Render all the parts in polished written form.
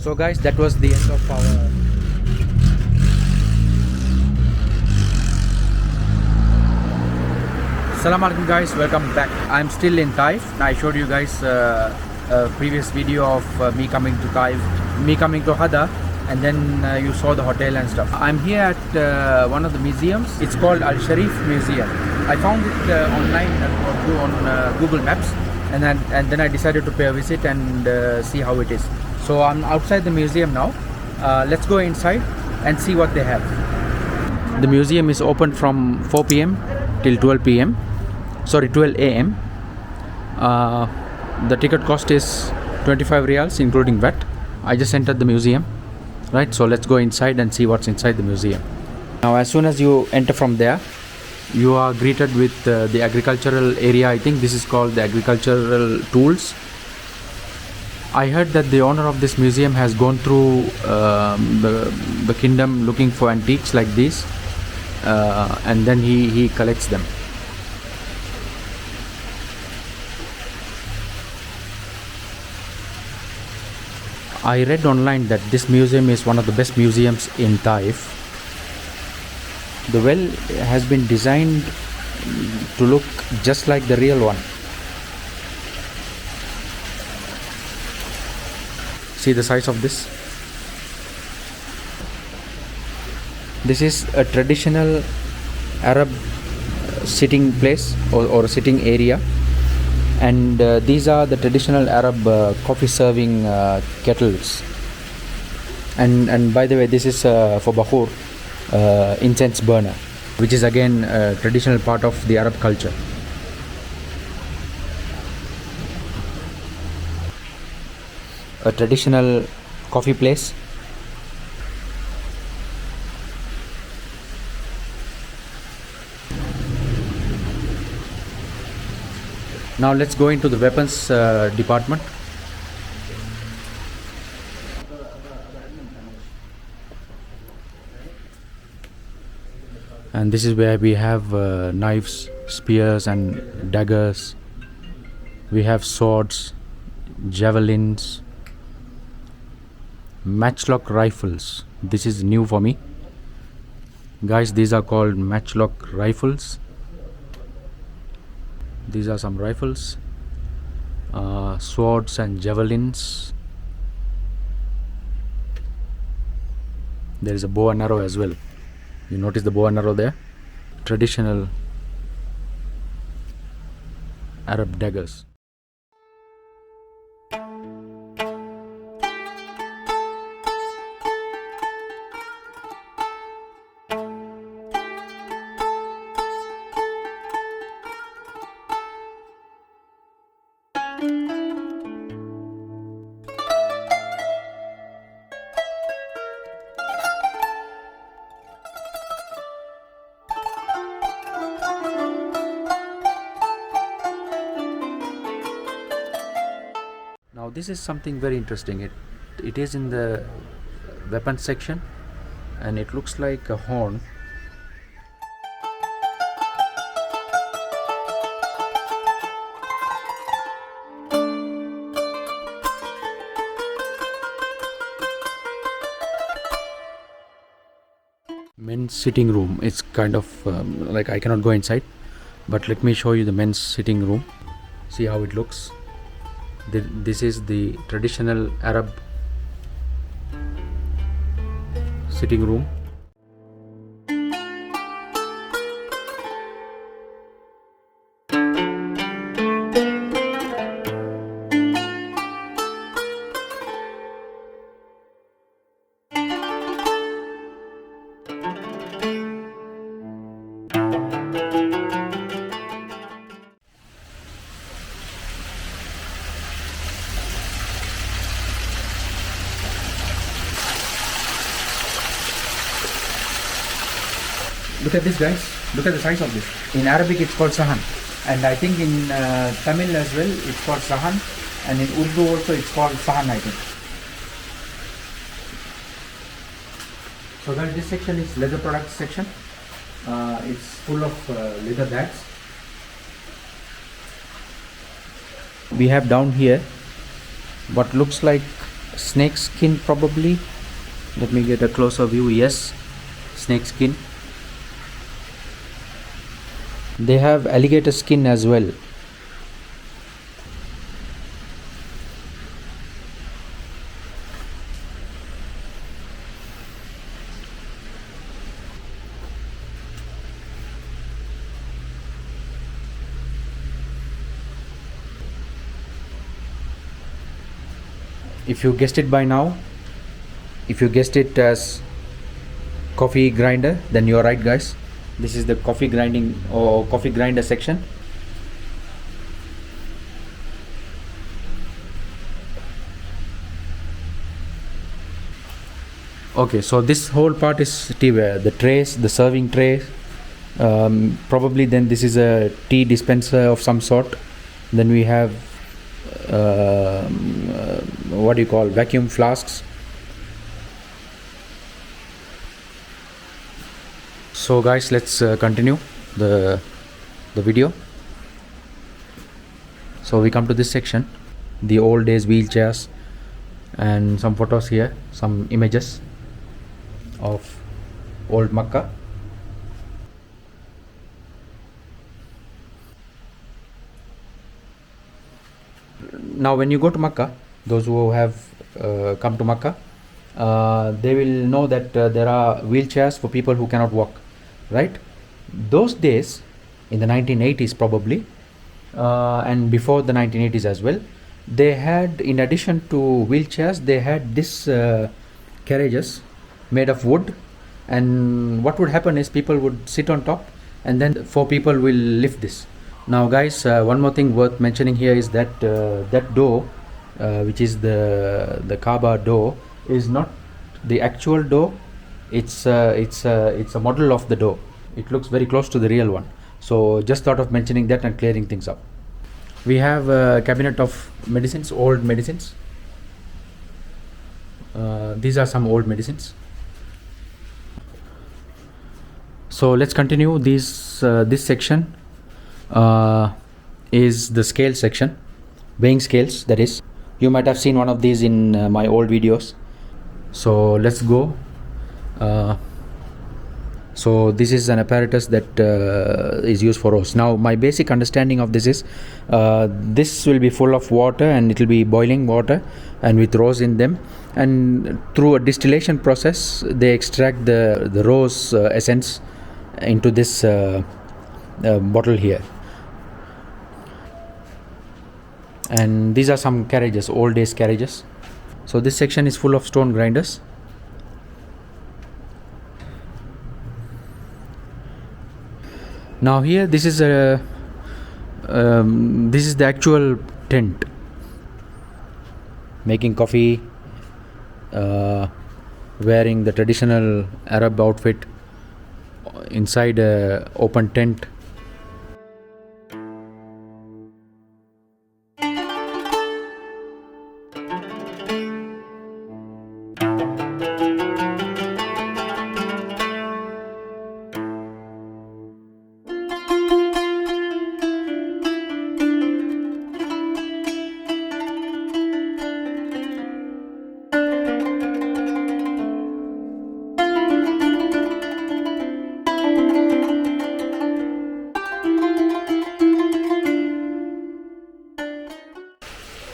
So guys, that was the end of our Assalamu alaikum guys, welcome back. I'm still in Taif. I showed you guys a previous video of me coming to Taif, me coming to Hada, and then you saw the hotel and stuff. I'm here at one of the museums. It's called Shareef Museum. I found it online on Google Maps, and then I decided to pay a visit and see how it is. So I'm outside the museum now. Let's go inside and see what they have. The museum is open from 4 p.m. till 12 p.m. Sorry, 12 a.m. The ticket cost is 25 riyals including VAT. I just entered the museum, right? So let's go inside and see what's inside the museum. Now as soon as you enter from there, you are greeted with the agricultural area. I think this is called the agricultural tools. I heard that the owner of this museum has gone through the kingdom looking for antiques like these, and then he collects them. I read online that this museum is one of the best museums in Taif. The well has been designed to look just like the real one. See the size of this. This is a traditional Arab sitting place or sitting area, and these are the traditional Arab coffee serving kettles. And by the way, this is for bakhur, incense burner, which is again a traditional part of the Arab culture. A traditional coffee place. Now let's go into the weapons department. And this is where we have knives, spears and daggers. We have swords, javelins, matchlock rifles. This is new for me. Guys, these are called matchlock rifles. These are some rifles, swords and javelins. There is a bow and arrow as well. You notice the bow and arrow there? Traditional Arab daggers. Now this is something very interesting. It is in the weapons section, and it looks like a horn. Men's sitting room. It's kind of like I cannot go inside, but let me show you the men's sitting room. See how it looks. This is the traditional Arab sitting room. Look at this, guys. Look at the size of this. In Arabic it's called sahan, and I think in Tamil as well it's called sahan, and in Urdu also it's called sahan, I think. So guys, this section is leather products section. It's full of leather bags. We have down here what looks like snake skin probably. Let me get a closer view. Yes, snake skin. They have alligator skin as well. If you guessed it by now, if you guessed it as coffee grinder, then you are right, guys. This is the coffee grinding or coffee grinder section. Okay, so this whole part is teaware, the trays, the serving tray. Probably then this is a tea dispenser of some sort. Then we have what do you call, vacuum flasks. So guys, let's continue the video. So we come to this section, the old days wheelchairs, and some photos here, some images of old Makkah. Now when you go to Makkah, those who have come to Makkah, they will know that there are wheelchairs for people who cannot walk, right? Those days, in the 1980s probably, and before the 1980s as well, they had, in addition to wheelchairs, they had this carriages made of wood, and what would happen is people would sit on top, and then 4 people will lift this. Now guys, one more thing worth mentioning here is that that door, which is the Kaaba door, is not the actual door. It's a model of the door. It looks very close to the real one. So just thought of mentioning that and clearing things up. We have a cabinet of medicines, old medicines. These are some old medicines. So let's continue. This section is the scale section, weighing scales, that is. You might have seen one of these in my old videos. So let's go. So this is an apparatus that is used for roast. Now my basic understanding of this is this will be full of water, and it will be boiling water and with rose in them, and through a distillation process they extract the rose essence into this bottle here. And these are some carriages, old days carriages. So this section is full of stone grinders. Now here, this is the actual tent, making coffee, wearing the traditional Arab outfit inside a open tent.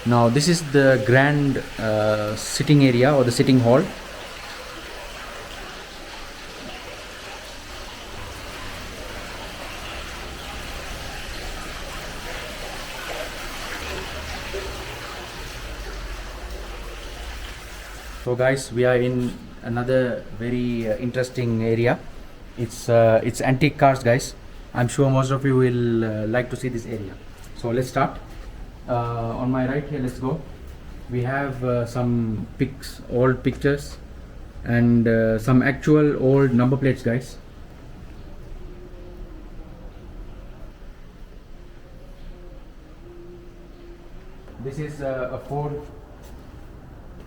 Now this is the grand sitting area or the sitting hall. So guys, we are in another very interesting area. It's antique cars, guys. I'm sure most of you will like to see this area. So let's start. On my right here, let's go. We have some pics, old pictures, and some actual old number plates, guys. This is a Ford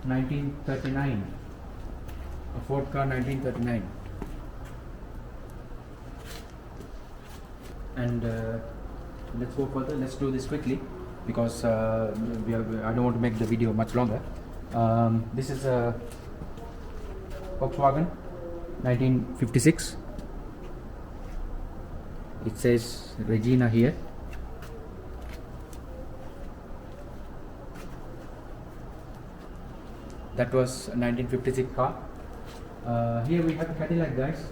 1939, a Ford car 1939, and let's go further. Let's do this quickly because I don't want to make the video much longer. This is a Volkswagen 1956. It says Regina here. That was a 1956 car. Here we have a Cadillac, guys.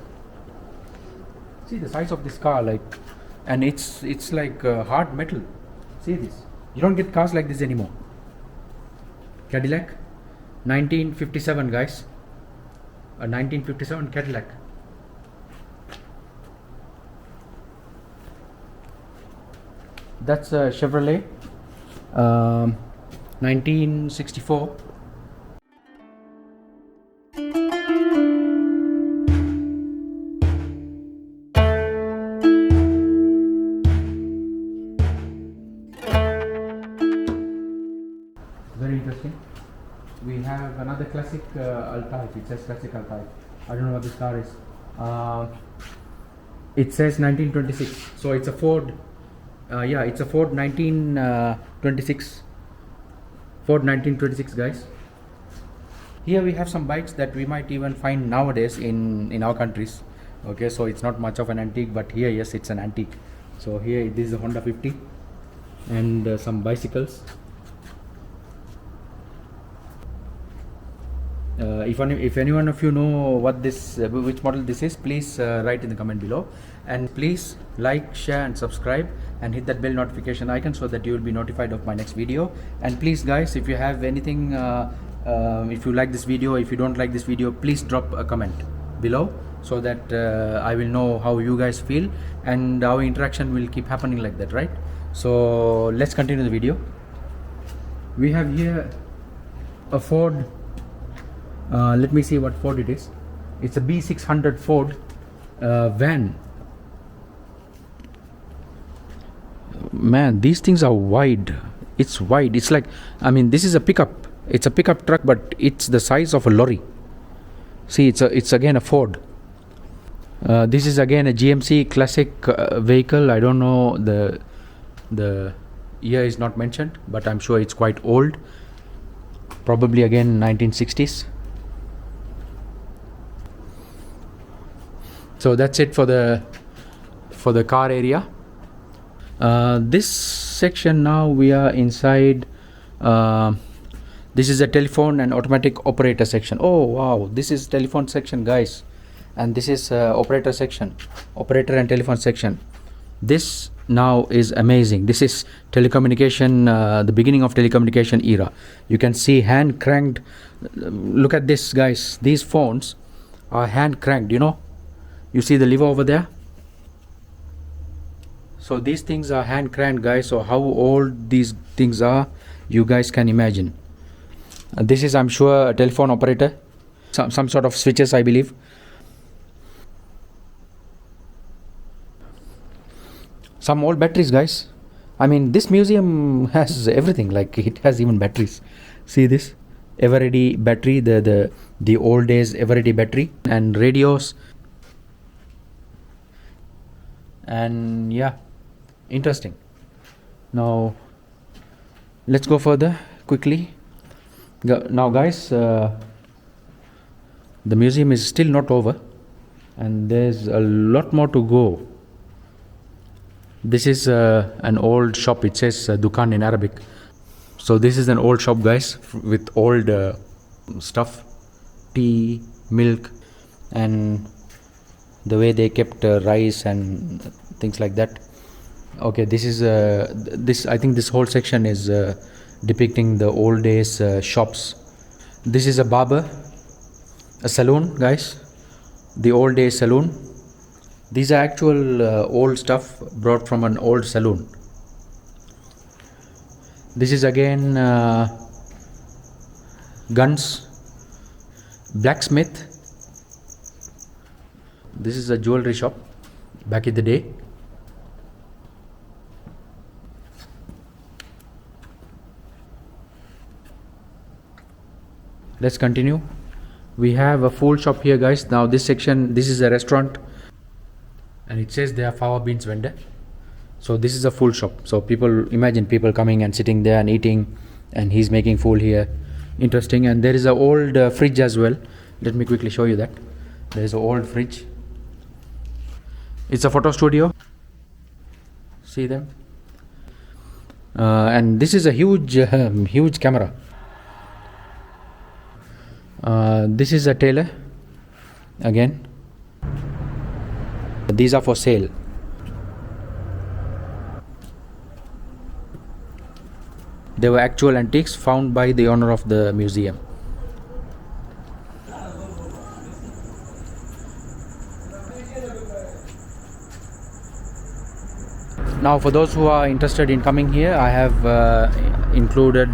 See the size of this car, like, and it's like hard metal. See this. You don't get cars like this anymore. Cadillac, 1957, guys. A 1957 Cadillac. That's a Chevrolet, 1964. Very interesting. We have another classic Taif. It says classic Taif. I don't know what this car is. It says 1926. So it's a Ford. Yeah, it's a Ford 1926. Ford 1926, guys. Here we have some bikes that we might even find nowadays in our countries. Okay, so it's not much of an antique, but here, yes, it's an antique. So here, this is a Honda 50 and some bicycles. If anyone of you know what this which model this is, please write in the comment below, and please like, share and subscribe and hit that bell notification icon so that you will be notified of my next video. And please guys, if you have anything, if you like this video, if you don't like this video, please drop a comment below so that I will know how you guys feel, and our interaction will keep happening like that, right? So let's continue the video. We have here a Ford. Let me see what Ford it is. It's a B600 Ford van. Man, these things are wide. It's wide. It's like, I mean, this is a pickup. It's a pickup truck, but it's the size of a lorry. See, it's again a Ford. This is again a GMC classic vehicle. I don't know, the year is not mentioned, but I'm sure it's quite old. Probably again 1960s. So that's it for the car area. This section, now we are inside. This is a telephone and automatic operator section. Oh wow, this is telephone section, guys, and this is operator section, operator and telephone section. This now is amazing. This is telecommunication, the beginning of telecommunication era. You can see hand cranked. Look at this, guys. These phones are hand cranked, you know. You see the lever over there? So these things are hand cranked, guys. So how old these things are, you guys can imagine. This is, I'm sure, a telephone operator. Some sort of switches, I believe. Some old batteries, guys. I mean, this museum has everything. Like, it has even batteries. See this? Ever-ready battery, the old days ever-ready battery, and radios. And yeah, interesting. Now let's go further quickly. Now guys, the museum is still not over, and there's a lot more to go. This is an old shop. It says Dukan in Arabic. So this is an old shop, guys, with old stuff, tea, milk, and the way they kept rice and things like that. Okay, this is this. I think this whole section is depicting the old days shops. This is a barber, a saloon, guys. The old days saloon. These are actual old stuff brought from an old saloon. This is again guns, blacksmith. This is a jewelry shop back in the day. Let's continue. We have a full shop here, guys. Now this section, this is a restaurant, and it says they are fava beans vendor. So this is a full shop. So people, imagine people coming and sitting there and eating, and he's making full here. interesting. And there is an old fridge as well. Let me quickly show you that. There is an old fridge. It's a photo studio. See them? And this is a huge huge camera. This is a tailor again. These are for sale. They were actual antiques found by the owner of the museum. Now for those who are interested in coming here, I have included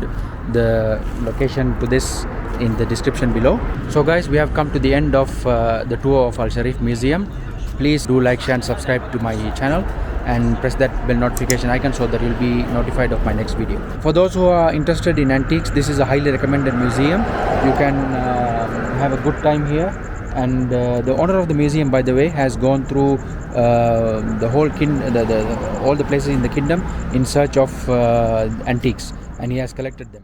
the location to this in the description below. So guys, we have come to the end of the tour of Al Shareef Museum. Please do like, share and subscribe to my channel and press that bell notification icon so that you'll be notified of my next video. For those who are interested in antiques, this is a highly recommended museum. You can have a good time here. And the owner of the museum, by the way, has gone through the whole all the places in the kingdom in search of antiques, and he has collected them.